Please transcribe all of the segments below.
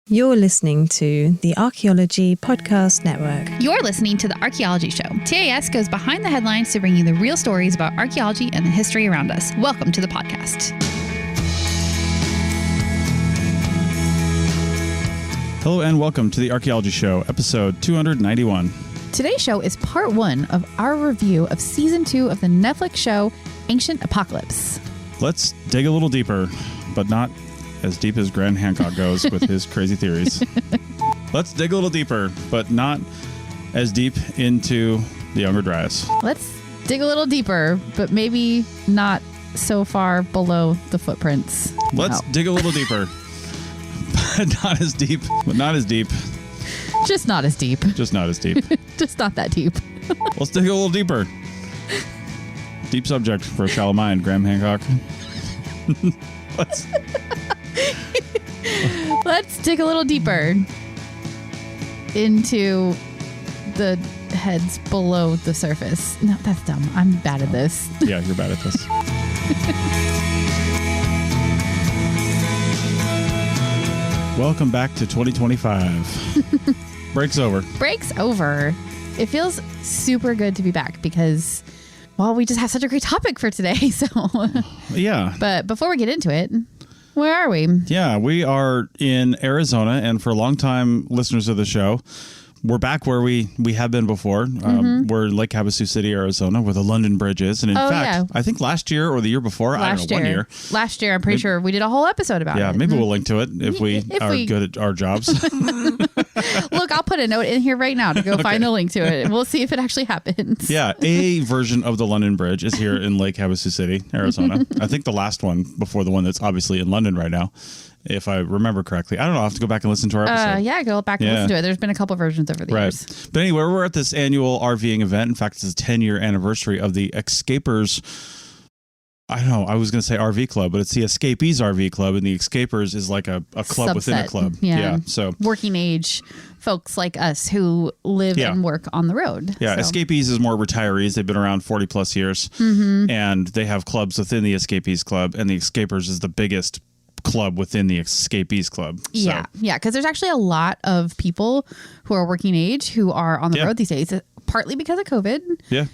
You're listening to the Archaeology Podcast Network. You're listening to the Archaeology Show. TAS goes behind the headlines to bring you the real stories about archaeology and the history around us. Welcome to the podcast. Hello and welcome to the Archaeology Show, episode 291. Today's show is part one of our review of season 2 of the Netflix show Ancient Apocalypse. Let's dig a little deeper, but not as deep as Graham Hancock goes with his crazy theories. Let's dig a little deeper, but not as deep into the Younger Dryas. Let's dig a little deeper, but maybe not so far below the footprints. Let's dig a little deeper, but not as deep. But not as deep. Just not as deep. Just not as deep. Just not that deep. Let's dig a little deeper. Deep subject for a shallow mind, Graham Hancock. Let's dig a little deeper into the heads below the surface. No, that's dumb. I'm bad at this. Yeah, you're bad at this. Welcome back to 2025. Break's over. Break's over. It feels super good to be back because, well, we just have such a great topic for today. So, yeah. But before we get into it, where are we? Yeah, we are in Arizona, and for long-time listeners of the show, we're back where we have been before. We're in Lake Havasu City, Arizona, where the London Bridge is. And in fact, I think last year or the year before, I don't know, 1 year. Last year, I'm pretty sure we did a whole episode about it. Yeah, maybe we'll link to it if we are good at our jobs. Look, I'll put a note in here right now to go find a link to it. We'll see if it actually happens. Yeah, a version of the London Bridge is here in Lake Havasu City, Arizona. I think the last one before the one that's obviously in London right now, if I remember correctly. I don't know. I'll have to go back and listen to our episode. Yeah, go back and listen to it. There's been a couple versions over the years. But anyway, we're at this annual RVing event. In fact, it's a 10-year anniversary of the Escapers. I don't know. I was going to say RV club, but it's the Escapees RV club, and the Escapers is like a club within a club. Yeah. So working age folks like us who live and work on the road. Yeah. So. Escapees is more retirees. They've been around 40 plus years, and they have clubs within the Escapees club, and the Escapers is the biggest club within the Escapees club. So. Yeah, because there's actually a lot of people who are working age who are on the road these days, partly because of COVID,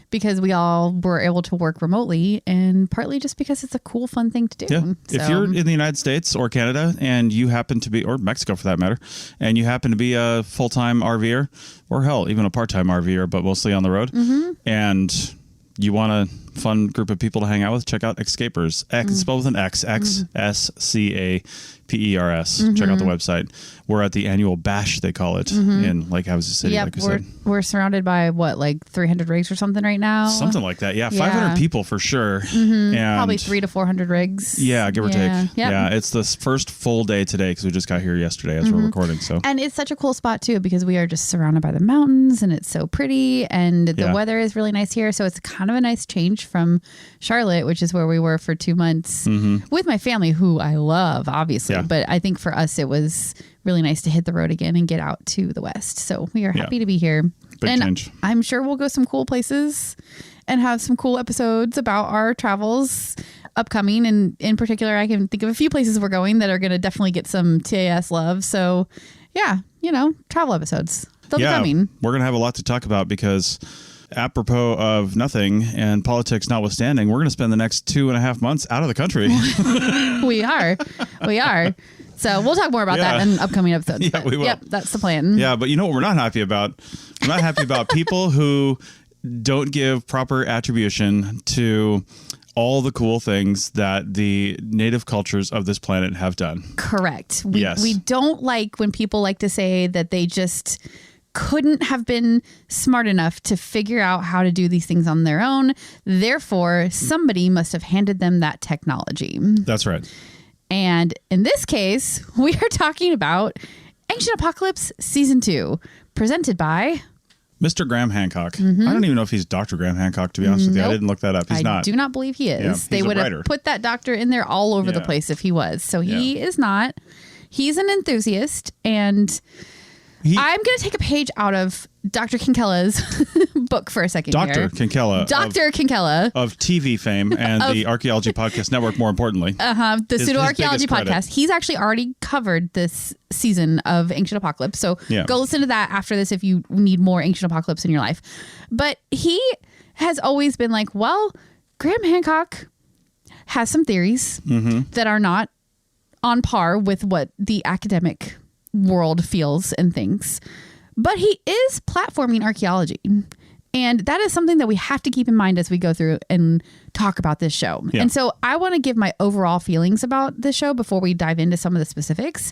because we all were able to work remotely, and partly just because it's a cool, fun thing to do. Yeah. So, if you're in the United States or Canada and you happen to be, or Mexico for that matter, and you happen to be a full-time RVer, or hell, even a part-time RVer, but mostly on the road, and you want a fun group of people to hang out with, check out Escapers. Spelled with an X, Xscapers. Check out the website. We're at the annual bash, they call it, in Lake Havasu City, like we said. We're surrounded by, what, like 300 rigs or something right now? Something like that, 500 people for sure. And probably 300 to 400 rigs. Yeah, give or take. Yep. Yeah, it's the first full day today because we just got here yesterday as we're recording. So, and it's such a cool spot, too, because we are just surrounded by the mountains, and it's so pretty, and the weather is really nice here. So it's kind of a nice change from Charlotte, which is where we were for 2 months with my family, who I love, obviously. Yeah. But I think for us, it was really nice to hit the road again and get out to the west. So we are happy to be here. Big change. I'm sure we'll go some cool places and have some cool episodes about our travels upcoming. And in particular, I can think of a few places we're going that are going to definitely get some TAS love. So yeah, travel episodes. They'll be coming. We're going to have a lot to talk about because apropos of nothing and politics notwithstanding, we're going to spend the next 2.5 months out of the country. We are. So we'll talk more about that in upcoming episodes. Yeah, we will. Yep, that's the plan. Yeah, but you know what we're not happy about? We're not happy about people who don't give proper attribution to all the cool things that the native cultures of this planet have done. Correct. We don't like when people like to say that they just couldn't have been smart enough to figure out how to do these things on their own. Therefore, somebody must have handed them that technology. That's right. And in this case, we are talking about Ancient Apocalypse Season 2, presented by Mr. Graham Hancock. I don't even know if he's Dr. Graham Hancock, to be honest with you. I didn't look that up. He's not. I do not believe he is. Yeah, they would have put that doctor in there all over the place if he was. So he is not. He's an enthusiast, and I'm going to take a page out of Dr. Kinkella's book for a second Dr. here. Kinkella. Dr. Kinkella. Of TV fame and the Archaeology Podcast Network, more importantly. The Pseudo-Archaeology Podcast. He's actually already covered this season of Ancient Apocalypse. So go listen to that after this if you need more Ancient Apocalypse in your life. But he has always been like, well, Graham Hancock has some theories that are not on par with what the academic world feels and thinks. But he is platforming archaeology. And that is something that we have to keep in mind as we go through and talk about this show. Yeah. And so I want to give my overall feelings about this show before we dive into some of the specifics.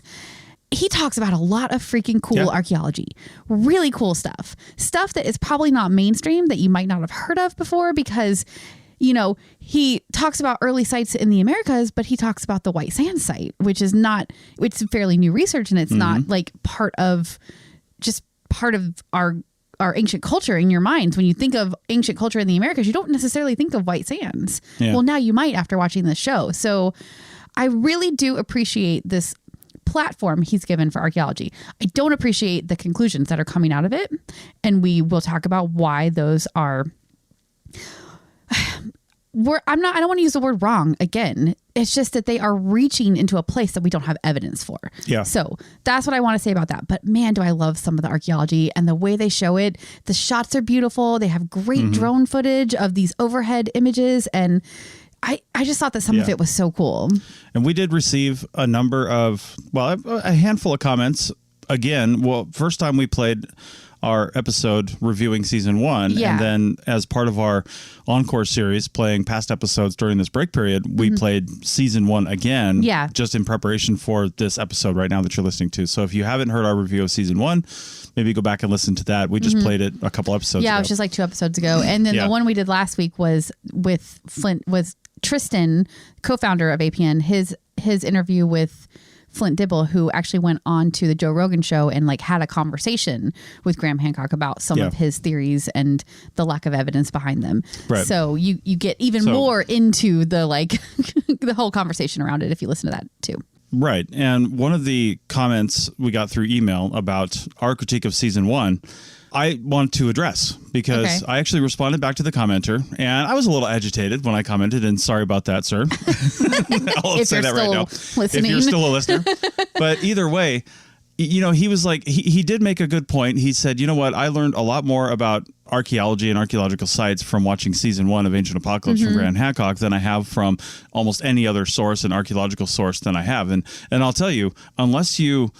He talks about a lot of freaking cool archaeology, really cool stuff that is probably not mainstream, that you might not have heard of before, because, you know, he talks about early sites in the Americas, but he talks about the White Sands site, which is not, it's fairly new research, and it's not like part of our ancient culture in your minds. When you think of ancient culture in the Americas, you don't necessarily think of White Sands. Yeah. Well, now you might after watching this show. So I really do appreciate this platform he's given for archaeology. I don't appreciate the conclusions that are coming out of it. And we will talk about why those are... I don't want to use the word wrong again. It's just that they are reaching into a place that we don't have evidence for. Yeah. So that's what I want to say about that. But man, do I love some of the archaeology and the way they show it. The shots are beautiful. They have great drone footage of these overhead images. And I just thought that some of it was so cool. And we did receive a number of, a handful of comments. Again, first time we played our episode reviewing season 1, and then as part of our encore series playing past episodes during this break period, we played season 1 again, just in preparation for this episode right now that you're listening to. So if you haven't heard our review of season 1, maybe go back and listen to that. We just played it a couple episodes ago. It was just like 2 episodes ago. And then the one we did last week was with Tristan, co-founder of APN, his interview with Flint Dibble, who actually went on to the Joe Rogan show and like had a conversation with Graham Hancock about some of his theories and the lack of evidence behind them. Right. So you get even more into the the whole conversation around it if you listen to that too. Right. And one of the comments we got through email about our critique of season 1, I want to address, because I actually responded back to the commenter, and I was a little agitated when I commented, and sorry about that, sir. I'll say that right now. Listening. If you're still a listener. But either way, you know, he was like, he did make a good point. He said, you know what, I learned a lot more about archaeology and archaeological sites from watching season 1 of Ancient Apocalypse from Graham Hancock than I have from almost any other source, an archaeological source, than I have. And I'll tell you, unless you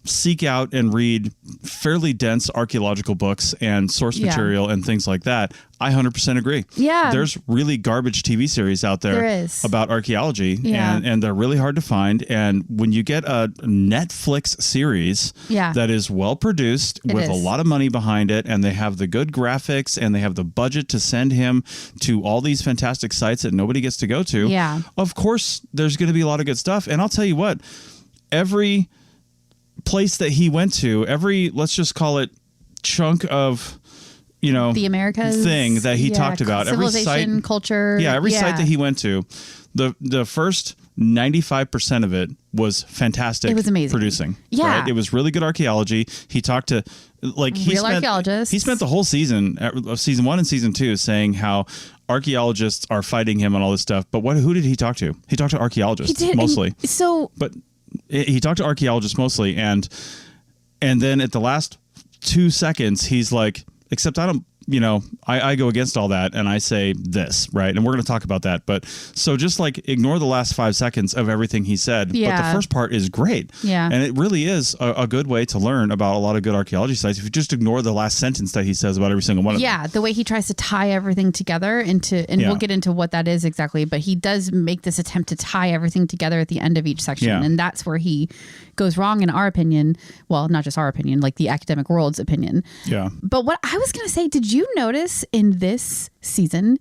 seek out and read fairly dense archaeological books and source material and things like that, I 100% agree. Yeah. There's really garbage TV series out there about archaeology, and they're really hard to find. And when you get a Netflix series that is well produced with a lot of money behind it, and they have the good graphics, and they have the budget to send him to all these fantastic sites that nobody gets to go to, of course, there's going to be a lot of good stuff. And I'll tell you what, every place that he went to, every, let's just call it, chunk of, you know, the Americas thing that he talked about, every site, culture, every site that he went to, the first 95% of it was fantastic. It was amazing producing. Right? It was really good archaeology. He talked to archaeologists. He spent the whole season of season 1 and season 2 saying how archaeologists are fighting him on all this stuff. But who did he talk to? He talked to archaeologists mostly. He talked to archaeologists mostly, and then at the last 2 seconds, he's like, except I don't, you know, I go against all that, and I say this, right? And we're going to talk about that. But so just like ignore the last 5 seconds of everything he said. But the first part is great. Yeah. And it really is a good way to learn about a lot of good archaeology sites if you just ignore the last sentence that he says about every single one of them. Yeah, the way he tries to tie everything together and we'll get into what that is exactly, but he does make this attempt to tie everything together at the end of each section. Yeah. And that's where he goes wrong in our opinion. Well, not just our opinion, like the academic world's opinion. Yeah. But what I was going to say, did you notice in this season,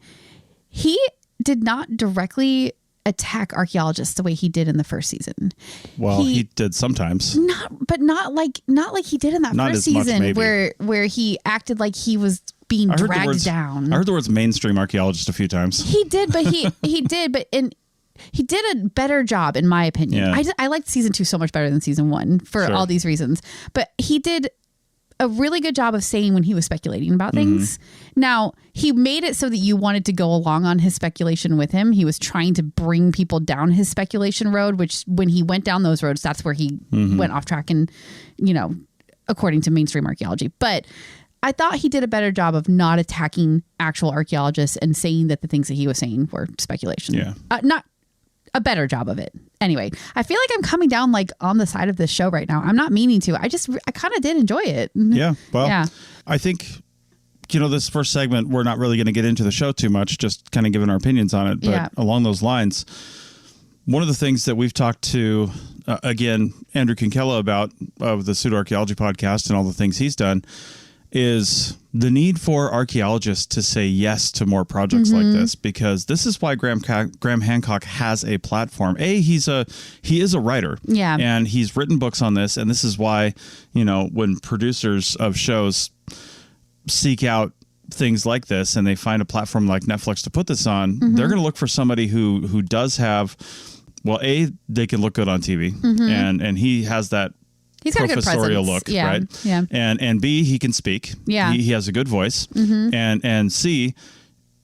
he did not directly attack archaeologists the way he did in the first season? Well, he did sometimes. Not like he did in that first season where he acted like he was being dragged down. I heard the words mainstream archaeologist a few times. He did, but he did a better job, in my opinion. Yeah. I liked season 2 so much better than season 1 for all these reasons. But he did a really good job of saying when he was speculating about things. Now, he made it so that you wanted to go along on his speculation with him. He was trying to bring people down his speculation road, which when he went down those roads, that's where he went off track and, according to mainstream archaeology. But I thought he did a better job of not attacking actual archaeologists and saying that the things that he was saying were speculation. Yeah. Not a better job of it. Anyway, I feel like I'm coming down like on the side of this show right now. I'm not meaning to. I kind of did enjoy it. Yeah. Well, I think, this first segment, we're not really going to get into the show too much, just kind of giving our opinions on it. But along those lines, one of the things that we've talked to, again, Andrew Kinkella about of the Pseudo Archaeology podcast and all the things he's done, is the need for archaeologists to say yes to more projects like this, because this is why Graham Hancock has a platform. He is a writer, and he's written books on this, and this is why when producers of shows seek out things like this and they find a platform like Netflix to put this on, they're going to look for somebody who does have, well, they can look good on TV, and he has that. He's got a good presence. Look, right? Yeah. And B, he can speak. Yeah. He has a good voice. And C,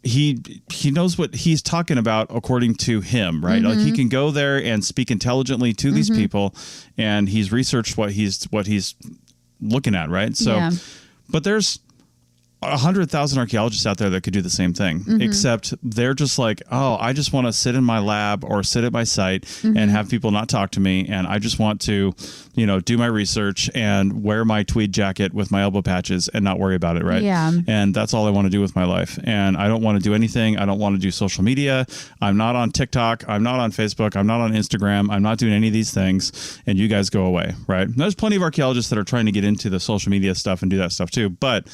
he knows what he's talking about according to him, right? Like he can go there and speak intelligently to these people, and he's researched what he's looking at, right? So, but there's 100,000 archaeologists out there that could do the same thing, except they're just like, oh, I just want to sit in my lab or sit at my site and have people not talk to me. And I just want to, do my research and wear my tweed jacket with my elbow patches and not worry about it. Right. Yeah. And that's all I want to do with my life. And I don't want to do anything. I don't want to do social media. I'm not on TikTok. I'm not on Facebook. I'm not on Instagram. I'm not doing any of these things. And you guys go away. Right. And there's plenty of archaeologists that are trying to get into the social media stuff and do that stuff too. But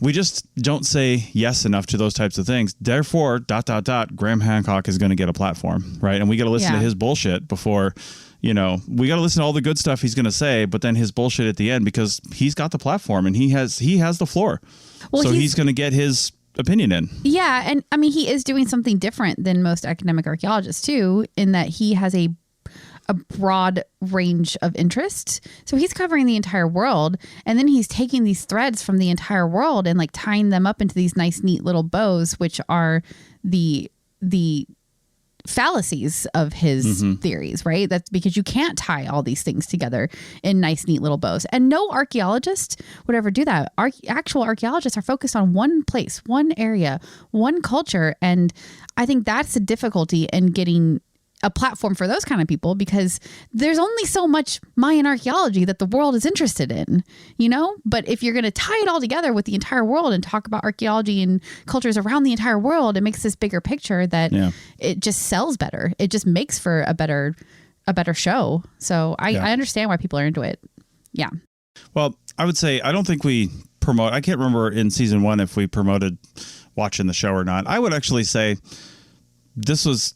we just don't say yes enough to those types of things. Therefore, ... Graham Hancock is going to get a platform, right? And we got to listen to his bullshit before, we got to listen to all the good stuff he's going to say, but then his bullshit at the end, because he's got the platform and he has the floor. Well, so he's going to get his opinion in. Yeah. And I mean, he is doing something different than most academic archaeologists too, in that he has a broad range of interest. So he's covering the entire world, and then he's taking these threads from the entire world and like tying them up into these nice, neat little bows, which are the fallacies of his theories, right? That's because you can't tie all these things together in nice, neat little bows. And no archaeologist would ever do that. Actual archaeologists are focused on one place, one area, one culture. And I think that's the difficulty in getting a platform for those kind of people, because there's only so much Mayan archaeology that the world is interested in, but if you're going to tie it all together with the entire world and talk about archaeology and cultures around the entire world, it makes this bigger picture that it just sells better. It just makes for a better show. So I understand why people are into it. Yeah. Well, I would say, I don't think we promote, I can't remember in season 1 if we promoted watching the show or not. I would actually say this was,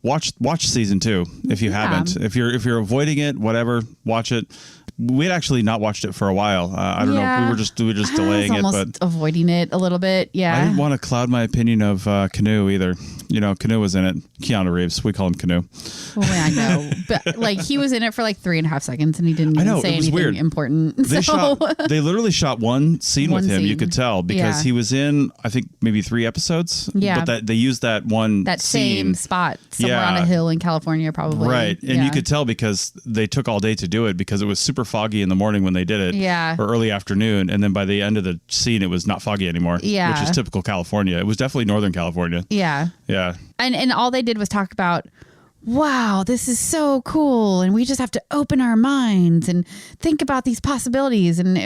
watch season 2 if you haven't. If you're avoiding it, whatever, watch it. We'd actually not watched it for a while. I don't know. We were just delaying it, but avoiding it a little bit. Yeah. I didn't want to cloud my opinion of Canoe either. Canoe was in it. Keanu Reeves. We call him Canoe. Well, I know, but he was in it for 3.5 seconds, and he didn't even say anything weird. Important. They literally shot one scene with him. You could tell because he was in, I think, maybe 3 episodes. Yeah. But they used that same spot somewhere on a hill in California, probably. Right, and you could tell because they took all day to do it because it was super foggy in the morning when they did it. Yeah. Or early afternoon, and then by the end of the scene, it was not foggy anymore. Yeah. Which is typical California. It was definitely Northern California. Yeah. Yeah. And all they did was talk about, wow, this is so cool, and we just have to open our minds and think about these possibilities. And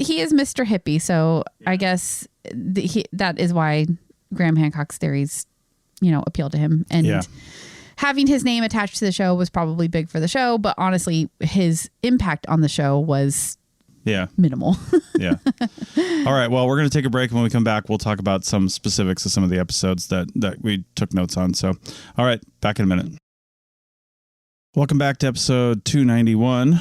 he is Mr. Hippie, so I guess that is why Graham Hancock's theories, appeal to him. And having his name attached to the show was probably big for the show, but honestly, his impact on the show was minimal. Yeah. All right. Well, we're going to take a break. When we come back, we'll talk about some specifics of some of the episodes that we took notes on. So, all right, back in a minute. Welcome back to episode 291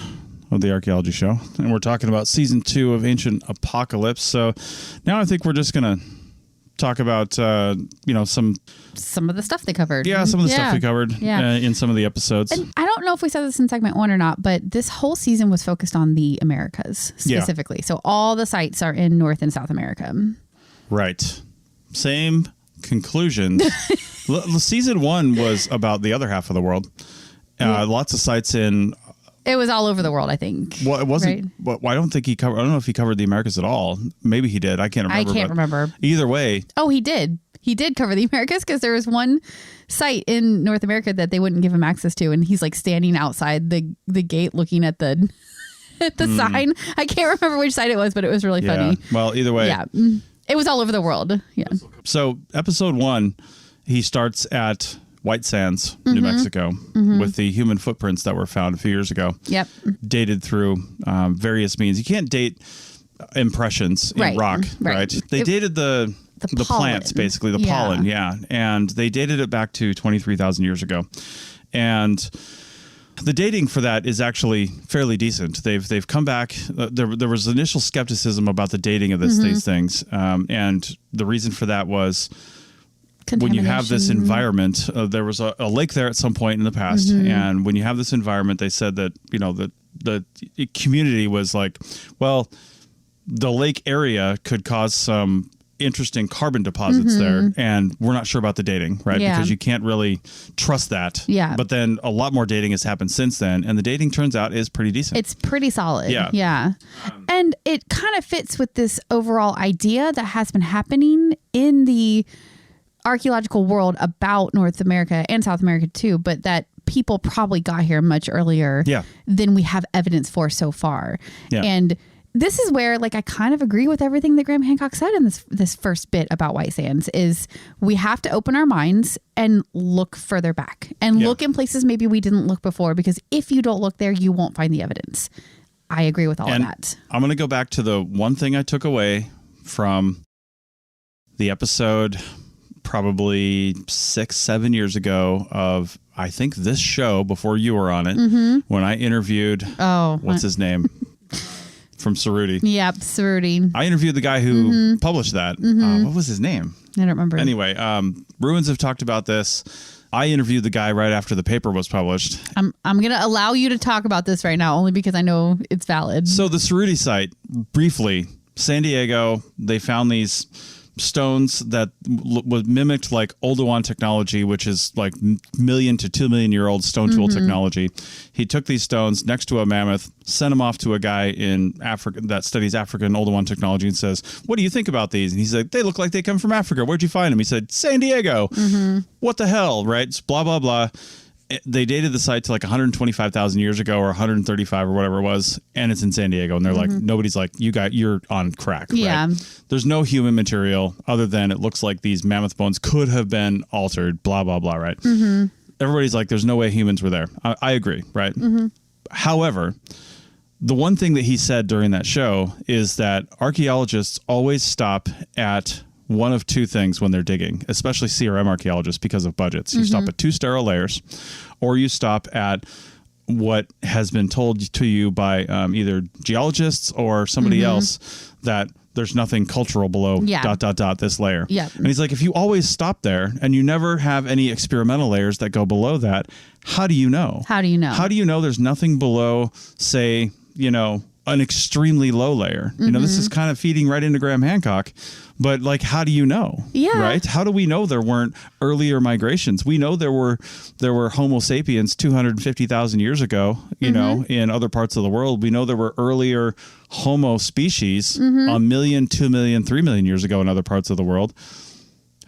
of the Archaeology Show. And we're talking about season 2 of Ancient Apocalypse. So now I think we're just going to talk about, some of the stuff they covered. Yeah, some of the stuff we covered in some of the episodes. And I don't know if we said this in segment 1 or not, but this whole season was focused on the Americas specifically. Yeah. So all the sites are in North and South America. Right. Same conclusions. Season 1 was about the other half of the world. Lots of sites in... It was all over the world, I think. Well, it wasn't. Right? Well, I don't think he covered... I don't know if he covered the Americas at all. Maybe he did. I can't remember. Either way. Oh, he did. He did cover the Americas because there was one site in North America that they wouldn't give him access to, and he's like standing outside the gate looking at the sign. I can't remember which site it was, but it was really funny. Well, either way. Yeah. It was all over the world. Yeah. So episode 1, he starts at White Sands, New Mexico, with the human footprints that were found a few years ago. Yep. Dated through various means. You can't date impressions in rock, right? They dated the plants, basically, the pollen, and they dated it back to 23,000 years ago. And the dating for that is actually fairly decent. They've come back. There was initial skepticism about the dating of these things, and the reason for that was when you have this environment. There was a lake there at some point in the past, and when you have this environment, they said that the community was like, well, the lake area could cause some interesting carbon deposits there, and we're not sure about the dating, right? Because you can't really trust that. Yeah. But then a lot more dating has happened since then, and the dating turns out is pretty decent. It's pretty solid. Yeah. Yeah. And it kind of fits with this overall idea that has been happening in the archaeological world about North America and South America too, but that people probably got here much earlier than we have evidence for so far. Yeah. And this is where, like, I kind of agree with everything that Graham Hancock said in this first bit about White Sands is we have to open our minds and look further back and look in places maybe we didn't look before, because if you don't look there, you won't find the evidence. I agree with all of that. I'm going to go back to the one thing I took away from the episode probably 6-7 years ago of, I think, this show before you were on it, when I interviewed, what's his name? From Cerruti. Yep, Cerruti. I interviewed the guy who published that. What was his name? I don't remember. Anyway, Ruins have talked about this. I interviewed the guy right after the paper was published. I'm going to allow you to talk about this right now, only because I know it's valid. So the Cerruti site, briefly, San Diego, they found these stones that was mimicked like Oldowan technology, which is like 1 million to 2 million year old stone tool technology. He took these stones next to a mammoth, sent them off to a guy in Africa that studies African Oldowan technology, and says, "What do you think about these?" And he's like, "They look like they come from Africa. Where'd you find them?" He said, "San Diego." What the hell, right? It's blah, blah, blah. They dated the site to like 125,000 years ago or 135 or whatever it was, and it's in San Diego. And they're like, nobody's like, you're on crack. Right? Yeah. There's no human material other than it looks like these mammoth bones could have been altered, blah, blah, blah, right? Everybody's like, there's no way humans were there. I agree, right? However, the one thing that he said during that show is that archaeologists always stop at one of two things when they're digging, especially CRM archaeologists, because of budgets. You stop at 2 sterile layers, or you stop at what has been told to you by either geologists or somebody else that there's nothing cultural below ... this layer. And he's like, if you always stop there and you never have any experimental layers that go below that, how do you know? How do you know? How do you know there's nothing below, say, an extremely low layer? This is kind of feeding right into Graham Hancock, but like, how do you know? Right? How do we know there weren't earlier migrations? We know there were Homo sapiens 250,000 years ago, in other parts of the world. We know there were earlier Homo species 1 million, 2 million, 3 million years ago in other parts of the world.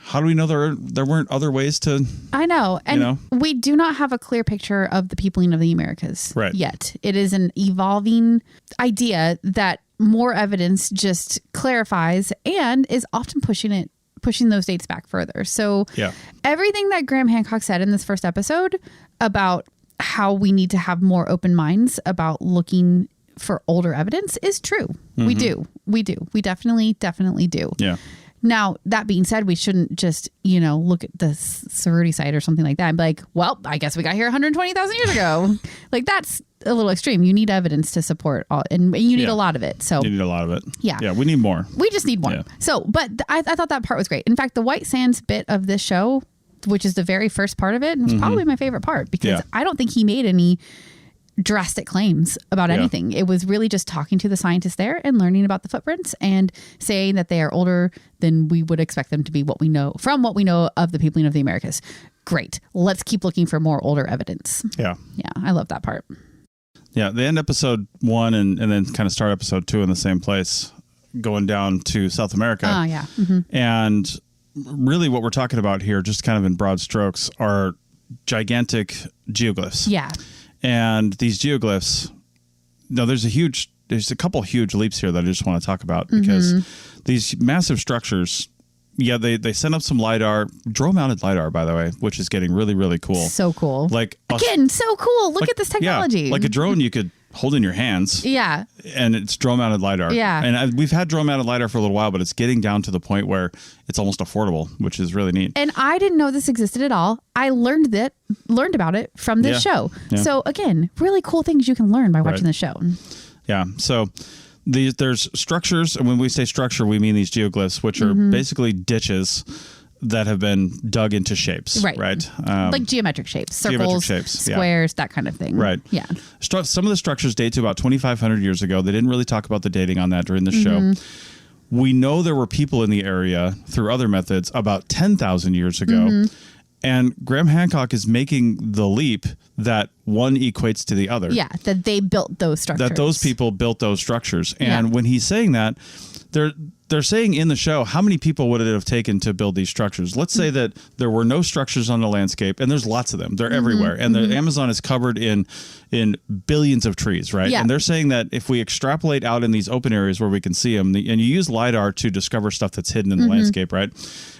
How do we know there weren't other ways to... I know. And we do not have a clear picture of the peopling of the Americas yet. It is an evolving idea that more evidence just clarifies and is often pushing those dates back further. So everything that Graham Hancock said in this first episode about how we need to have more open minds about looking for older evidence is true. We do. We definitely do. Yeah. Now, that being said, we shouldn't just, look at the sorority site or something like that and be like, well, I guess we got here 120,000 years ago. Like, that's a little extreme. You need evidence to support all, and you need a lot of it. So you need a lot of it. Yeah. Yeah, we need more. We just need more. Yeah. So, but I thought that part was great. In fact, the White Sands bit of this show, which is the very first part of it, was probably my favorite part because I don't think he made any drastic claims about anything. It was really just talking to the scientists there and learning about the footprints and saying that they are older than we would expect them to be, what we know of the peopling of the Americas. Great. Let's keep looking for more older evidence. Yeah. Yeah. I love that part. Yeah. They end episode 1 and then kind of start episode 2 in the same place, going down to South America. Oh, yeah. And really what we're talking about here, just kind of in broad strokes, are gigantic geoglyphs. Yeah. And these geoglyphs, there's a couple huge leaps here that I just want to talk about because these massive structures, they sent up some LiDAR, drone-mounted LiDAR, by the way, which is getting really, really cool. So cool. Like again, so cool. Look at this technology. Yeah, like a drone you could hold in your hands. Yeah. And it's drone-mounted LiDAR. Yeah. And we've had drone-mounted LiDAR for a little while, but it's getting down to the point where it's almost affordable, which is really neat. And I didn't know this existed at all. I learned about it from this show. Yeah. So again, really cool things you can learn by watching the show. Yeah. So there's structures, and when we say structure, we mean these geoglyphs, which are basically ditches that have been dug into shapes, right? Like geometric shapes, circles, squares, that kind of thing. Right. Yeah. Some of the structures date to about 2,500 years ago. They didn't really talk about the dating on that during the show. We know there were people in the area through other methods about 10,000 years ago. And Graham Hancock is making the leap that one equates to the other. Yeah, that they built those structures. That those people built those structures. And when he's saying that, they're saying in the show, how many people would it have taken to build these structures? Let's say that there were no structures on the landscape, and there's lots of them. They're everywhere. And the Amazon is covered in billions of trees, right? Yeah. And they're saying that if we extrapolate out in these open areas where we can see them, and you use LiDAR to discover stuff that's hidden in the landscape, right?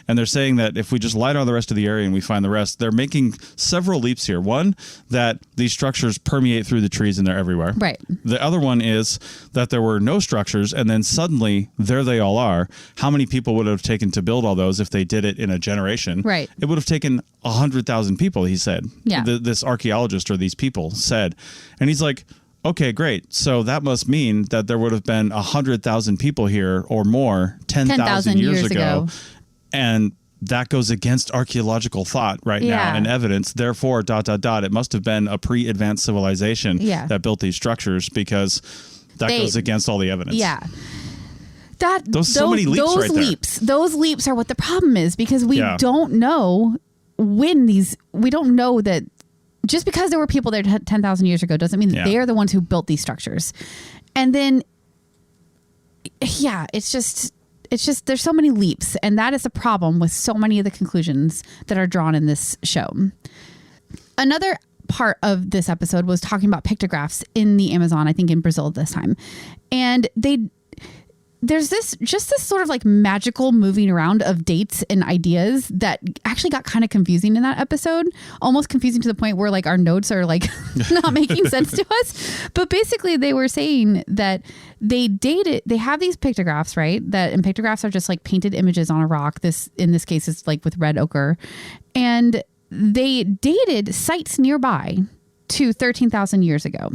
And they're saying that if we just LiDAR the rest of the area and we find the rest, they're making several leaps here. One, that these structures permeate through the trees and they're everywhere. Right. The other one is that there were no structures and then suddenly there they all are. How many people would it have taken to build all those if they did it in a generation? Right. It would have taken 100,000 people, he said. Yeah. This archaeologist or these people said. And he's like, okay, great. So that must mean that there would have been 100,000 people here or more 10,000 years ago. And that goes against archaeological thought now and evidence. Therefore, ... It must have been a pre-advanced civilization that built these structures because that goes against all the evidence. Yeah. Those leaps are what the problem is because we don't know we don't know that just because there were people there 10,000 years ago doesn't mean that they are the ones who built these structures. And then, it's just there's so many leaps, and that is the problem with so many of the conclusions that are drawn in this show. Another part of this episode was talking about pictographs in the Amazon, I think in Brazil this time. And there's this sort of like magical moving around of dates and ideas that actually got kind of confusing in that episode, almost confusing to the point where like our notes are like not making sense to us. But basically they were saying that they have these pictographs, right? And pictographs are just like painted images on a rock. In this case, it's like with red ochre. And they dated sites nearby to 13,000 years ago.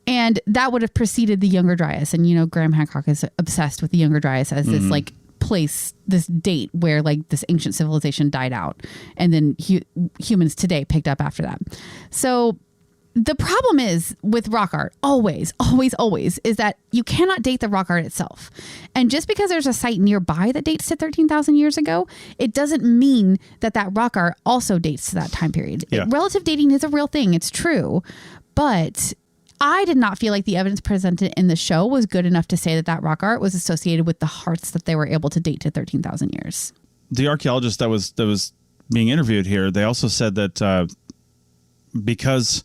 And that would have preceded the Younger Dryas. And, Graham Hancock is obsessed with the Younger Dryas as this like place, this date where like this ancient civilization died out. And then humans today picked up after that. So the problem is with rock art, always, is that you cannot date the rock art itself. And just because there's a site nearby that dates to 13,000 years ago, it doesn't mean that rock art also dates to that time period. Yeah. Relative dating is a real thing. It's true. But I did not feel like the evidence presented in the show was good enough to say that rock art was associated with the hearts that they were able to date to 13,000 years. The archaeologist that was being interviewed here, they also said that because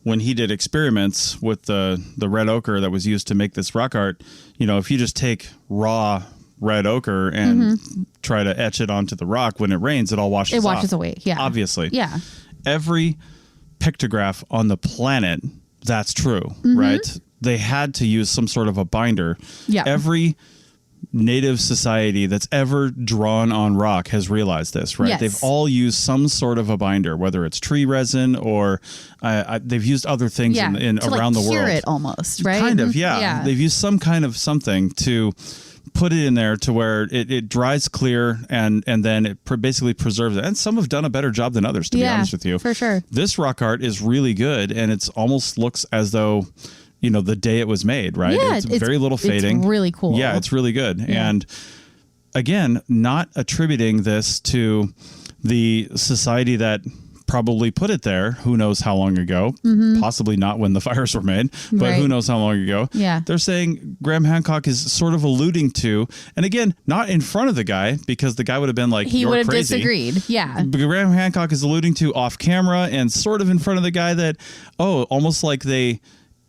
when he did experiments with the red ochre that was used to make this rock art, if you just take raw red ochre and try to etch it onto the rock, when it rains, it all washes off. It washes away, yeah. Obviously. Yeah. Every pictograph on the planet, that's true, right? They had to use some sort of a binder. Yeah. Every native society that's ever drawn on rock has realized this, right? Yes. They've all used some sort of a binder, whether it's tree resin or they've used other things in to around the cure world. It almost, right? Kind of, yeah. They've used some kind of something to put it in there to where it dries clear and then it basically preserves it. And some have done a better job than others, to be honest with you. For sure. This rock art is really good, and it's almost looks as though, the day it was made, right? Yeah, it's very little fading. It's really cool. Yeah, it's really good. Yeah. And again, not attributing this to the society that probably put it there, who knows how long ago, possibly not when the fires were made, but who knows how long ago. Yeah. They're saying Graham Hancock is sort of alluding to, and again, not in front of the guy, because the guy would have been like, he you're would have crazy. disagreed. Yeah. But Graham Hancock is alluding to off camera and sort of in front of the guy that, almost like they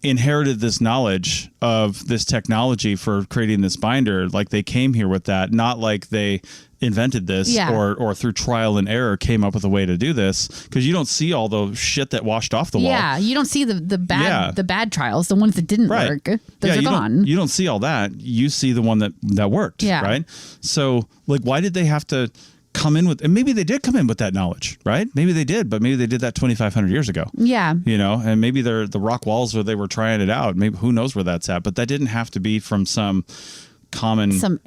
inherited this knowledge of this technology for creating this binder, like they came here with that, not like they invented this or through trial and error came up with a way to do this, because you don't see all the shit that washed off the wall. Yeah, you don't see the bad trials, the ones that didn't work. Those are gone. You don't see all that. You see the one that worked, right? So like, why did they have to come in with, and maybe they did come in with that knowledge, right? Maybe they did, but maybe they did that 2,500 years ago. Yeah. And maybe they're the rock walls where they were trying it out. Maybe who knows where that's at, but that didn't have to be from some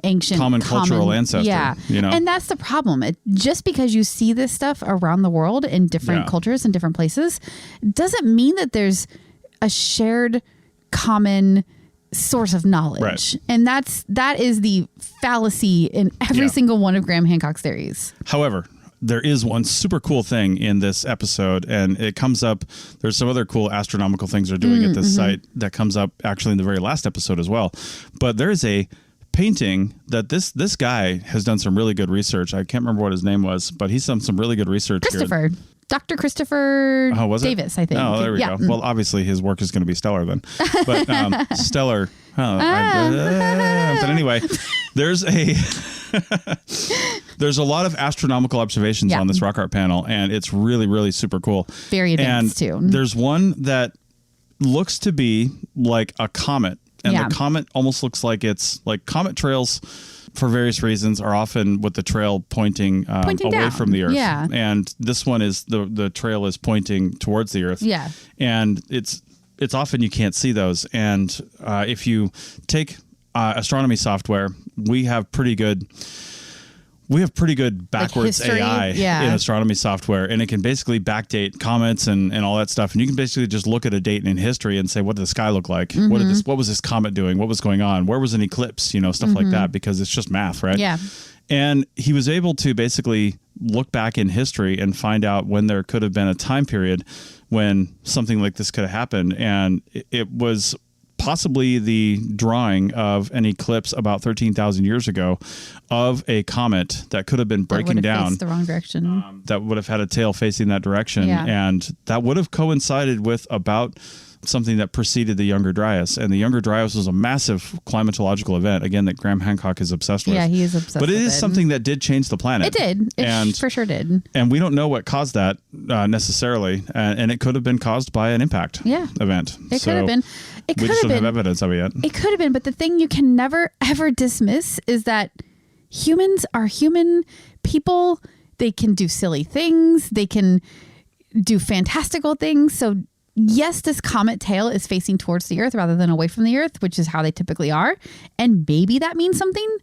ancient cultural ancestor. Yeah. And that's the problem. Just because you see this stuff around the world in different cultures and different places doesn't mean that there's a shared common source of knowledge. Right. And that is the fallacy in every single one of Graham Hancock's theories. However, there is one super cool thing in this episode, and it comes up. There's some other cool astronomical things they're doing at this site that comes up actually in the very last episode as well. But there is a painting that this guy has done some really good research. I can't remember what his name was, but he's done some really good research here. Dr. Christopher Davis, I think. Oh, there we go. Well, obviously his work is going to be stellar then. But stellar. But anyway, there's a lot of astronomical observations on this rock art panel, and it's really, really super cool. Very advanced too. There's one that looks to be like a comet, and the comet almost looks like it's like comet trails. For various reasons, are often with the trail pointing away down from the Earth. Yeah. And this one is the trail is pointing towards the Earth. Yeah. And it's often you can't see those. And if you take astronomy software, we have pretty good backwards history, AI in astronomy software, and it can basically backdate comets and all that stuff. And you can basically just look at a date in history and say, what did the sky look like? What was this comet doing? What was going on? Where was an eclipse? Stuff like that, because it's just math, right? Yeah. And he was able to basically look back in history and find out when there could have been a time period when something like this could have happened. And it was possibly the drawing of an eclipse about 13,000 years ago of a comet that could have been breaking down faced the wrong direction. That would have had a tail facing that direction. Yeah. And that would have coincided with about something that preceded the Younger Dryas. And the Younger Dryas was a massive climatological event, again, that Graham Hancock is obsessed with. Yeah, he is obsessed with it. But it is something that did change the planet. It did. It for sure did. And we don't know what caused that necessarily. And it could have been caused by an impact event. It could have been. We just don't have evidence of it yet. It could have been. But the thing you can never, ever dismiss is that humans are human people. They can do silly things. They can do fantastical things. So yes, this comet tail is facing towards the Earth rather than away from the Earth, which is how they typically are. And maybe that means something.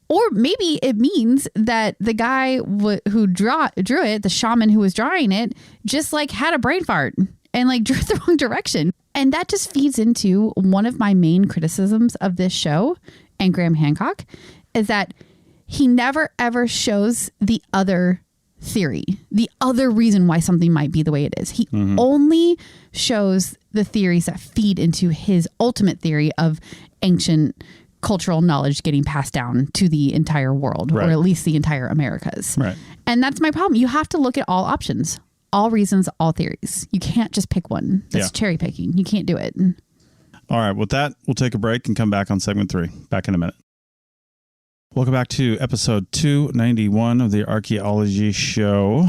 Or maybe it means that the guy who drew it, the shaman who was drawing it, just like had a brain fart and like drew it the wrong direction. And that just feeds into one of my main criticisms of this show and Graham Hancock, is that he never ever shows the other theory, the other reason why something might be the way it is. He only shows the theories that feed into his ultimate theory of ancient cultural knowledge getting passed down to the entire world, or at least the entire Americas. Right. And that's my problem. You have to look at all options, all reasons, all theories. You can't just pick one. That's cherry picking. You can't do it. All right. With that, we'll take a break and come back on segment 3. Back in a minute. Welcome back to episode 291 of the Archaeology Show,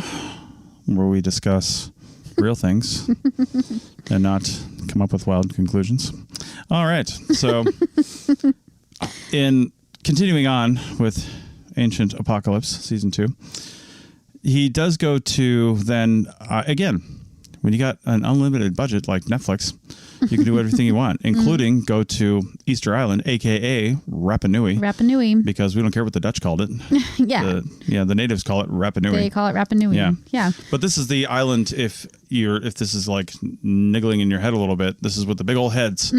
where we discuss real things and not come up with wild conclusions. All right. So in continuing on with Ancient Apocalypse, Season 2, he does go to then, again, when you got an unlimited budget like Netflix, you can do everything you want, including go to Easter Island, a.k.a. Rapa Nui. Rapa Nui. Because we don't care what the Dutch called it. Yeah. The natives call it Rapa Nui. They call it Rapa Nui. Yeah. But this is the island, if this is like niggling in your head a little bit, this is with the big old heads,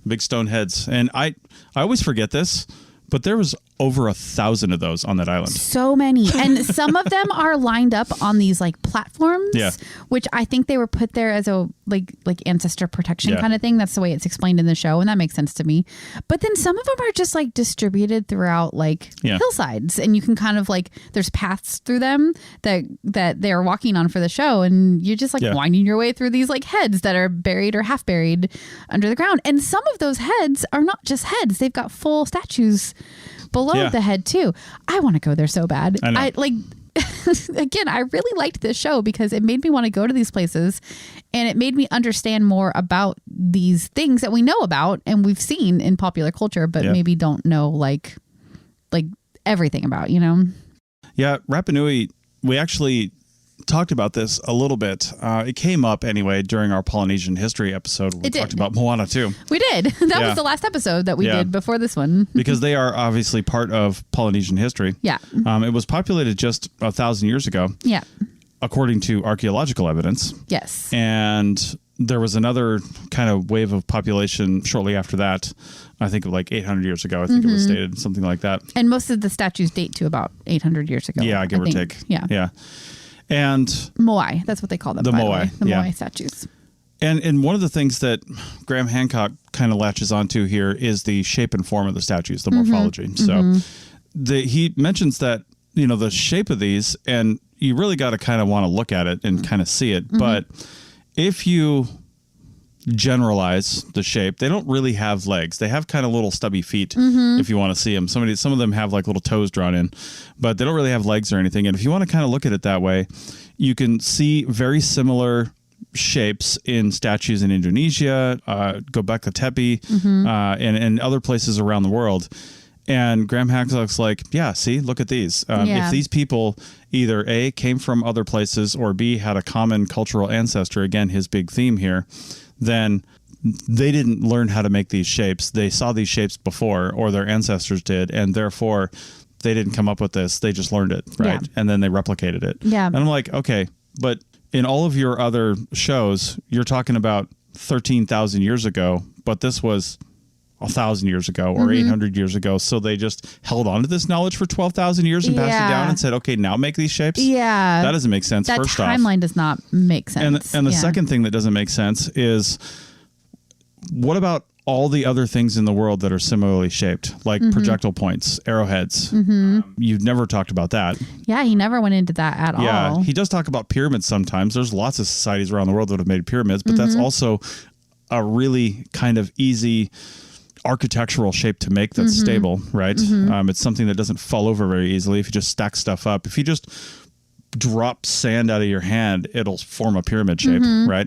big stone heads. And I always forget this, but there was over 1,000 of those on that island. So many. And some of them are lined up on these like platforms, which I think they were put there as a like ancestor protection kind of thing. That's the way it's explained in the show. And that makes sense to me. But then some of them are just like distributed throughout like hillsides. And you can kind of like, there's paths through them that they're walking on for the show. And you're just like winding your way through these like heads that are buried or half buried under the ground. And some of those heads are not just heads. They've got full statues below the head too. I want to go there so bad. I like again, I really liked this show because it made me want to go to these places, and it made me understand more about these things that we know about and we've seen in popular culture, but maybe don't know like everything about, you know? Yeah, Rapa Nui, we actually talked about this a little bit. It came up anyway during our Polynesian history episode. We talked about Moana too. We did. That was the last episode that we did before this one. Because they are obviously part of Polynesian history. Yeah. It was populated just 1,000 years ago. Yeah. According to archaeological evidence. Yes. And there was another kind of wave of population shortly after that. I think like 800 years ago, I think it was stated, something like that. And most of the statues date to about 800 years ago. Yeah, give or take. Yeah. Yeah. And Moai, that's what they call them. The Moai. The Moai statues. And one of the things that Graham Hancock kind of latches onto here is the shape and form of the statues, the morphology. So he mentions that, you know, the shape of these, and you really got to kind of want to look at it and kind of see it. But if you generalize the shape, they don't really have legs. They have kind of little stubby feet if you want to see them. Some of them have like little toes drawn in, but they don't really have legs or anything. And if you want to kind of look at it that way, you can see very similar shapes in statues in Indonesia, Göbekli Tepe, and other places around the world. And Graham Hancock's like, yeah, see, look at these. If these people either A, came from other places, or B, had a common cultural ancestor, again, his big theme here, then they didn't learn how to make these shapes. They saw these shapes before, or their ancestors did, and therefore they didn't come up with this. They just learned it, right? Yeah. And then they replicated it. Yeah. And I'm like, okay, but in all of your other shows, you're talking about 13,000 years ago, but this was 1,000 years ago or 800 years ago. So they just held on to this knowledge for 12,000 years and passed it down and said, okay, now make these shapes. Yeah. That doesn't make sense. That first timeline does not make sense. And the second thing that doesn't make sense is, what about all the other things in the world that are similarly shaped, like projectile points, arrowheads? You've never talked about that. Yeah, he never went into that at all. Yeah, he does talk about pyramids sometimes. There's lots of societies around the world that have made pyramids, but that's also a really kind of easy architectural shape to make that's stable, right? It's something that doesn't fall over very easily if you just stack stuff up. If you just drop sand out of your hand, it'll form a pyramid shape, right?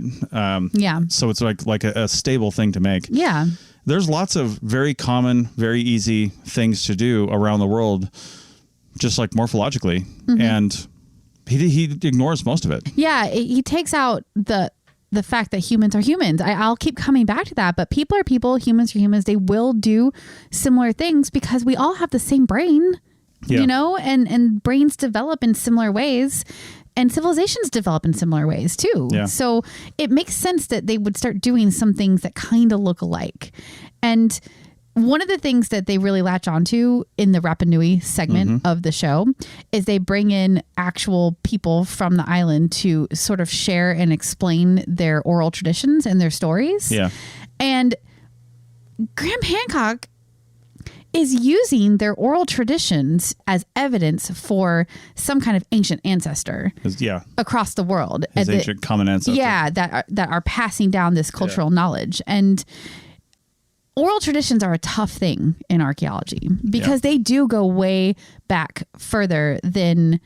So it's like a stable thing to make. Yeah. There's lots of very common, very easy things to do around the world, just like morphologically. And he ignores most of it. Yeah. He takes out the fact that humans are humans. I'll keep coming back to that, but people are people, humans are humans. They will do similar things because we all have the same brain, you know, and brains develop in similar ways, and civilizations develop in similar ways too. Yeah. So it makes sense that they would start doing some things that kind of look alike. And one of the things that they really latch onto in the Rapa Nui segment of the show is they bring in actual people from the island to sort of share and explain their oral traditions and their stories. Yeah. And Graham Hancock is using their oral traditions as evidence for some kind of ancient ancestor across the world. His ancient common ancestor. Yeah, that are passing down this cultural knowledge. And oral traditions are a tough thing in archaeology because they do go way back further than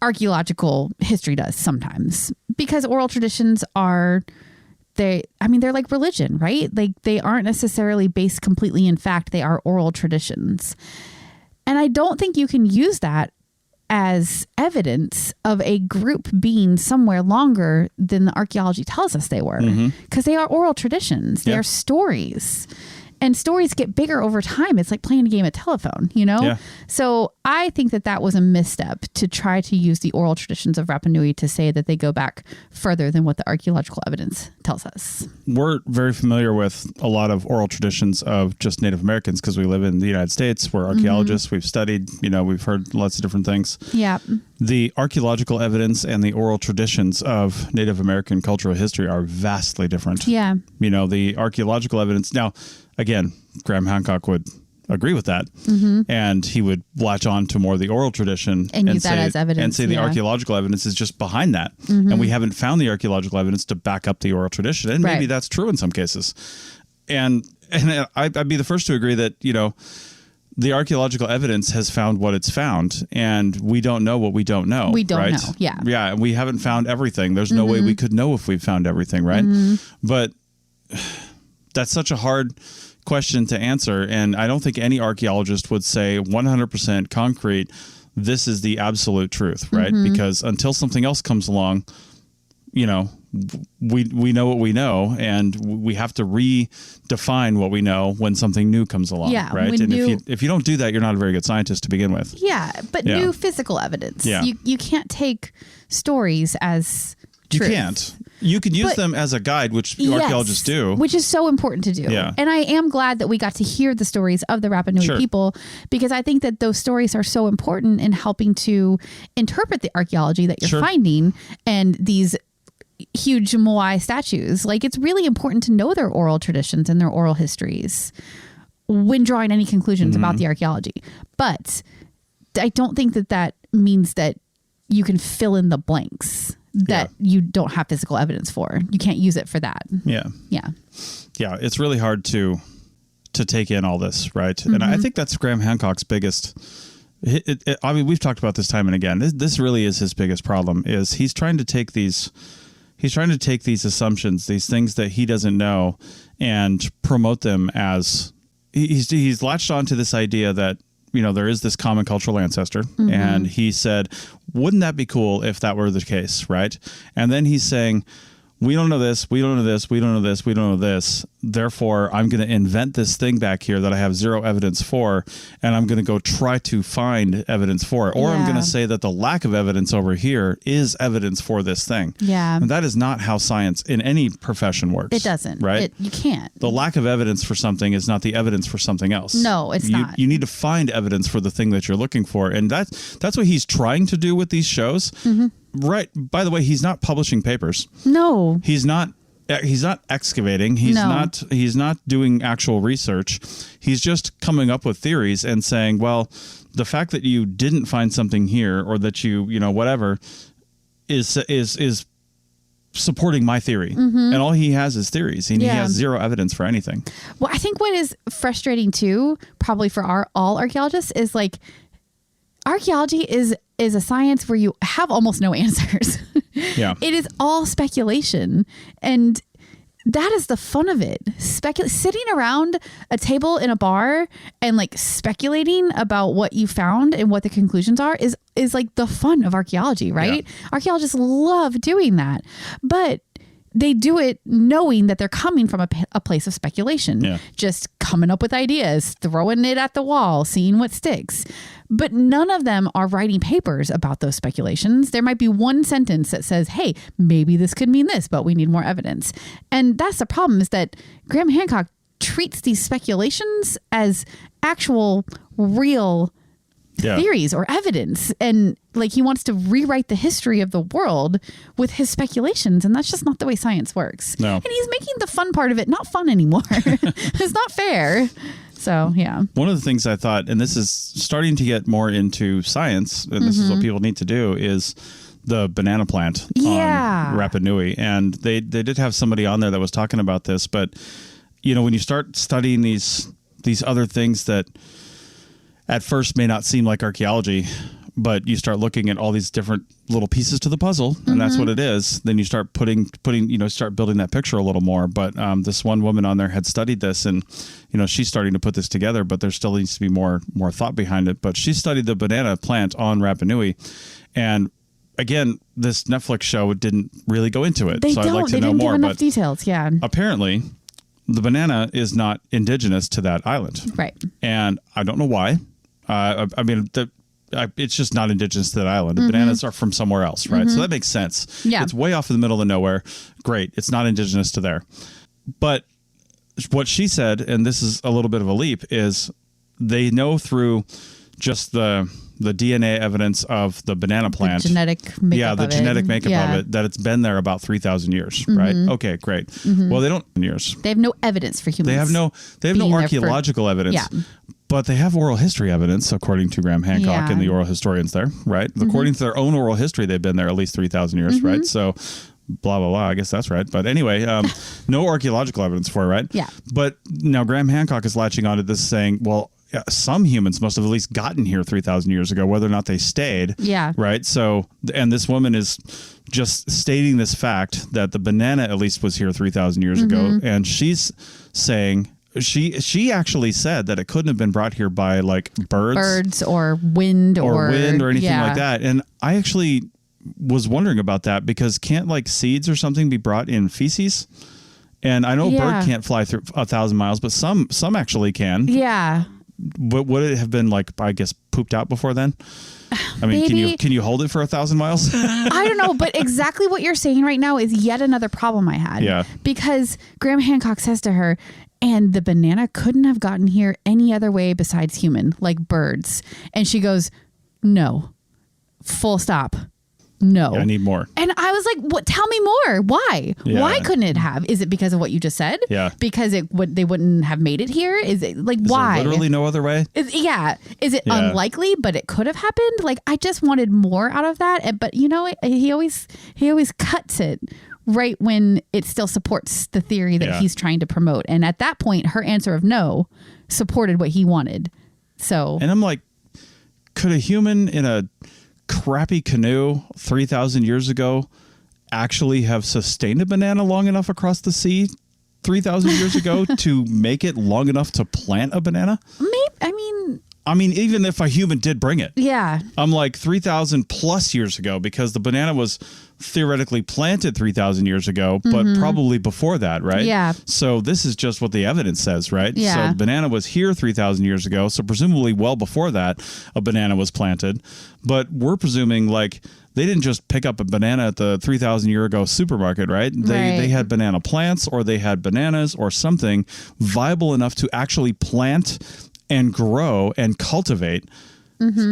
archaeological history does sometimes, because oral traditions are they're like religion, right? Like they aren't necessarily based completely in fact. They are oral traditions. And I don't think you can use that as evidence of a group being somewhere longer than the archaeology tells us they were, because they are oral traditions. They are stories. And stories get bigger over time. It's like playing a game of telephone, you know? Yeah. So I think that was a misstep to try to use the oral traditions of Rapa Nui to say that they go back further than what the archaeological evidence tells us. We're very familiar with a lot of oral traditions of just Native Americans because we live in the United States. We're archaeologists. We've studied, we've heard lots of different things. Yeah. The archaeological evidence and the oral traditions of Native American cultural history are vastly different. Yeah. The archaeological evidence. Now, again, Graham Hancock would agree with that, and he would latch on to more of the oral tradition and use that as evidence, and say the archaeological evidence is just behind that, and we haven't found the archaeological evidence to back up the oral tradition, and maybe that's true in some cases. And I'd be the first to agree that the archaeological evidence has found what it's found, and we don't know what we don't know. We don't know. Yeah. Yeah. We haven't found everything. There's no way we could know if we've found everything. Right. But that's such a hard question to answer. And I don't think any archaeologist would say 100% concrete, this is the absolute truth. Right. Because until something else comes along, we know what we know, and we have to redefine what we know when something new comes along. Yeah, right. And if you don't do that, you're not a very good scientist to begin with. Yeah, but new physical evidence. Yeah. You can't take stories as truth. You can't. You can use them as a guide, which archaeologists do. Which is so important to do. Yeah. And I am glad that we got to hear the stories of the Rapa Nui people, because I think that those stories are so important in helping to interpret the archaeology that you're finding and these huge Moai statues. Like, it's really important to know their oral traditions and their oral histories when drawing any conclusions about the archaeology. But I don't think that means that you can fill in the blanks that you don't have physical evidence for. You can't use it for that. Yeah. Yeah. Yeah. It's really hard to take in all this, right? And I think that's Graham Hancock's biggest. I mean, we've talked about this time and again. This really is his biggest problem. Is he's trying to take these assumptions, these things that he doesn't know, and promote them as he's latched on to this idea that there is this common cultural ancestor, and he said, wouldn't that be cool if that were the case, right? And then he's saying, we don't know this, we don't know this, we don't know this, we don't know this. Therefore, I'm going to invent this thing back here that I have zero evidence for, and I'm going to go try to find evidence for it. Or I'm going to say that the lack of evidence over here is evidence for this thing. Yeah. And that is not how science in any profession works. It doesn't. Right? You can't. The lack of evidence for something is not the evidence for something else. No, it's not. You need to find evidence for the thing that you're looking for. And that's what he's trying to do with these shows. Right. By the way, he's not publishing papers. No. He's not excavating. He's not doing actual research. He's just coming up with theories and saying, well, the fact that you didn't find something here, or that you whatever, is supporting my theory. And all he has is theories. He has zero evidence for anything. Well, I think what is frustrating too, probably for all archaeologists, is like archaeology is a science where you have almost no answers. Yeah. It is all speculation. And that is the fun of it. Sitting around a table in a bar and like speculating about what you found and what the conclusions are is like the fun of archaeology, right? Yeah. Archaeologists love doing that. But they do it knowing that they're coming from a place of speculation, just coming up with ideas, throwing it at the wall, seeing what sticks. But none of them are writing papers about those speculations. There might be one sentence that says, hey, maybe this could mean this, but we need more evidence. And that's the problem, is that Graham Hancock treats these speculations as actual, real theories or evidence, and like he wants to rewrite the history of the world with his speculations, and that's just not the way science works. No. And he's making the fun part of it not fun anymore. It's not fair. So one of the things I thought, and this is starting to get more into science, and this is what people need to do, is the banana plant on Rapa Nui. And they did have somebody on there that was talking about this, but when you start studying these other things that at first may not seem like archaeology, but you start looking at all these different little pieces to the puzzle, and that's what it is. Then you start putting, start building that picture a little more. But this one woman on there had studied this, and, she's starting to put this together, but there still needs to be more thought behind it. But she studied the banana plant on Rapa Nui, and again, this Netflix show didn't really go into it. I'd like to know more. Give enough details. Yeah. Apparently, the banana is not indigenous to that island. Right. And I don't know why. It's just not indigenous to that island. The bananas are from somewhere else, right? So that makes sense. Yeah. It's way off in the middle of nowhere. Great. It's not indigenous to there. But what she said, and this is a little bit of a leap, is they know through just the DNA evidence of the banana plant. The genetic makeup the genetic makeup of it, that it's been there about 3,000 years, right? Okay, great. Well, they don't years. They have no evidence for humans. They have no archaeological evidence. Yeah. But they have oral history evidence, according to Graham Hancock and the oral historians there, right? According to their own oral history, they've been there at least 3,000 years, right? So blah, blah, blah. I guess that's right. But anyway, no archaeological evidence for it, right? Yeah. But now Graham Hancock is latching onto this saying, well, some humans must have at least gotten here 3,000 years ago, whether or not they stayed. Yeah. Right. So, and this woman is just stating this fact that the banana at least was here 3,000 years ago. And she's saying she actually said that it couldn't have been brought here by like birds or wind or anything like that. And I actually was wondering about that, because can't like seeds or something be brought in feces? And I know a bird can't fly through 1,000 miles, but some actually can. Yeah. But would it have been like, I guess, pooped out before then? I mean, can you hold it for 1,000 miles? I don't know, but exactly what you're saying right now is yet another problem I had. Yeah. Because Graham Hancock says to her, and the banana couldn't have gotten here any other way besides human, like birds. And she goes, no, full stop. No. Yeah, I need more. And I was like, "What? Tell me more. Why? Yeah. Why couldn't it have? Is it because of what you just said? Yeah. Because they wouldn't have made it here? Is it like why? There literally no other way? Is it unlikely, but it could have happened? Like, I just wanted more out of that. But he always cuts it right when it still supports the theory that he's trying to promote. And at that point, her answer of no supported what he wanted. So, and I'm like, could a human in a crappy canoe 3,000 years ago actually have sustained a banana long enough across the sea 3,000 years ago to make it long enough to plant a banana? Maybe. I mean, even if a human did bring it. Yeah. I'm like 3,000 plus years ago, because the banana was theoretically planted 3,000 years ago, but probably before that, right? Yeah. So this is just what the evidence says, right? Yeah. So the banana was here 3,000 years ago. So presumably well before that, a banana was planted. But we're presuming like they didn't just pick up a banana at the 3,000 year ago supermarket, right? They had banana plants, or they had bananas or something viable enough to actually plant and grow and cultivate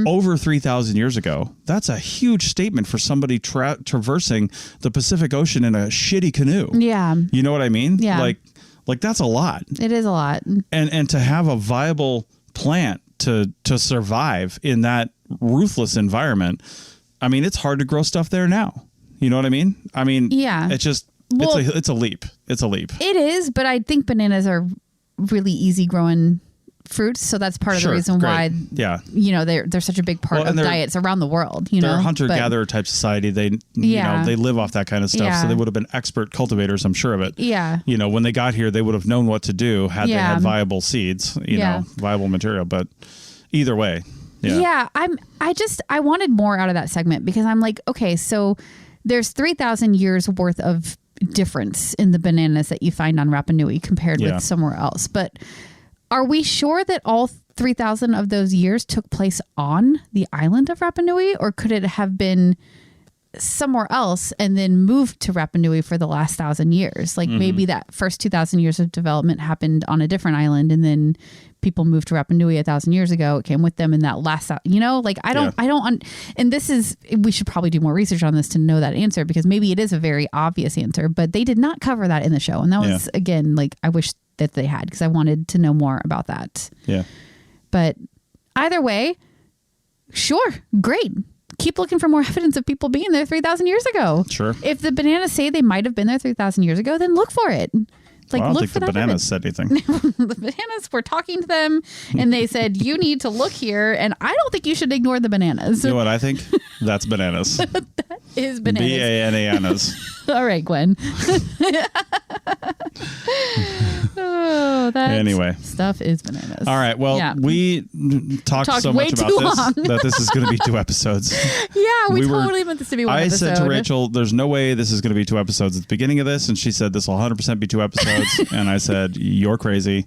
over 3,000 years ago. That's a huge statement for somebody traversing the Pacific Ocean in a shitty canoe. Yeah. You know what I mean? Yeah. Like that's a lot. It is a lot. And to have a viable plant to survive in that ruthless environment, I mean, it's hard to grow stuff there now. You know what I mean? I mean, it's just, it's a leap. It's a leap. It is, but I think bananas are really easy growing fruits, so that's part of the reason why they're such a big part of diets around the world. They're a hunter-gatherer type society. They they live off that kind of stuff, so they would have been expert cultivators, I'm sure of it. When they got here, they would have known what to do had they had viable seeds, viable material. But either way, I wanted more out of that segment, because I'm like, okay, so there's 3,000 years worth of difference in the bananas that you find on Rapa Nui compared with somewhere else, but are we sure that all 3,000 of those years took place on the island of Rapa Nui, or could it have been somewhere else and then moved to Rapa Nui for the last 1,000 years? Like maybe that first 2,000 years of development happened on a different island, and then people moved to Rapa Nui 1,000 years ago. It came with them in that last, and this is, we should probably do more research on this to know that answer, because maybe it is a very obvious answer, but they did not cover that in the show. And that was, again, like, I wish that they had, because I wanted to know more about that. Yeah. But either way, sure, great. Keep looking for more evidence of people being there 3,000 years ago. Sure. If the bananas say they might have been there 3,000 years ago, then look for it. Like, I don't look think for the that bananas said anything. The bananas were talking to them, and they said, you need to look here, and I don't think you should ignore the bananas. You know what I think? That's bananas. That is bananas. B-A-N-A-N-A-S. All right, Gwen. Oh, that Anyway. stuff is bananas. All right. Well, we talked so way much about too this long. that this is going to be 2 episodes. Yeah, we totally meant this to be one episode. I said to Rachel, there's no way this is going to be 2 episodes at the beginning of this. And she said, this will 100% be 2 episodes. And I said, you're crazy.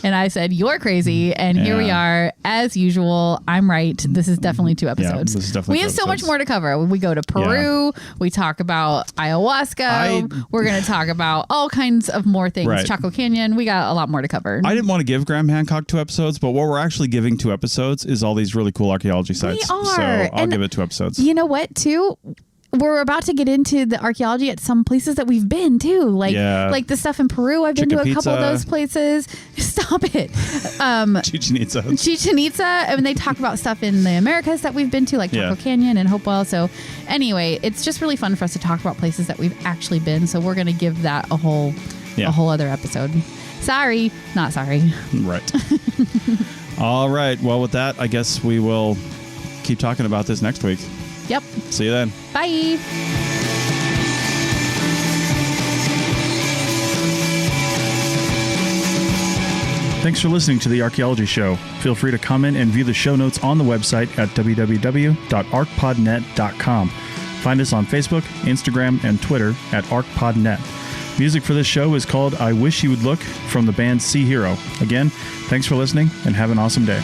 And I said, you're crazy. And here we are. As usual, I'm right. This is definitely 2 episodes. Yeah, this is definitely we have so much more to cover. We go to Peru. Yeah. We talk about ayahuasca. We're going to talk about all kinds of more things. Right. Chaco Canyon. We got a lot more to cover. I didn't want to give Graham Hancock 2 episodes, but what we're actually giving 2 episodes is all these really cool archaeology sites. We are. So I'll give it 2 episodes. You know what, too? We're about to get into the archaeology at some places that we've been too, like the stuff in Peru. I've been to a couple of those places. Stop it, Chichen Itza. Chichen Itza, and they talk about stuff in the Americas that we've been to, like Chaco Canyon and Hopewell. So anyway, it's just really fun for us to talk about places that we've actually been. So we're going to give that a whole other episode. Sorry, not sorry. Right. All right. Well, with that, I guess we will keep talking about this next week. Yep. See you then. Bye. Thanks for listening to The Archaeology Show. Feel free to comment and view the show notes on the website at www.arcpodnet.com. Find us on Facebook, Instagram, and Twitter at ArcPodNet. Music for this show is called I Wish You Would Look from the band Sea Hero. Again, thanks for listening and have an awesome day.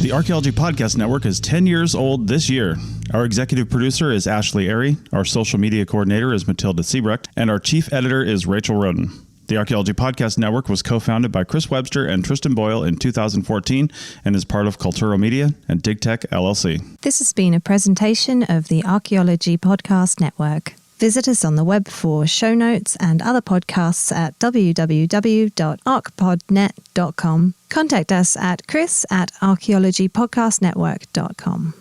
The Archaeology Podcast Network is 10 years old this year. Our executive producer is Ashley Airy, our social media coordinator is Matilda Siebrecht, and our chief editor is Rachel Roden. The Archaeology Podcast Network was co-founded by Chris Webster and Tristan Boyle in 2014 and is part of Cultural Media and DigTech LLC. This has been a presentation of the Archaeology Podcast Network. Visit us on the web for show notes and other podcasts at www.arcpodnet.com. Contact us at chris@archaeologypodcastnetwork.com.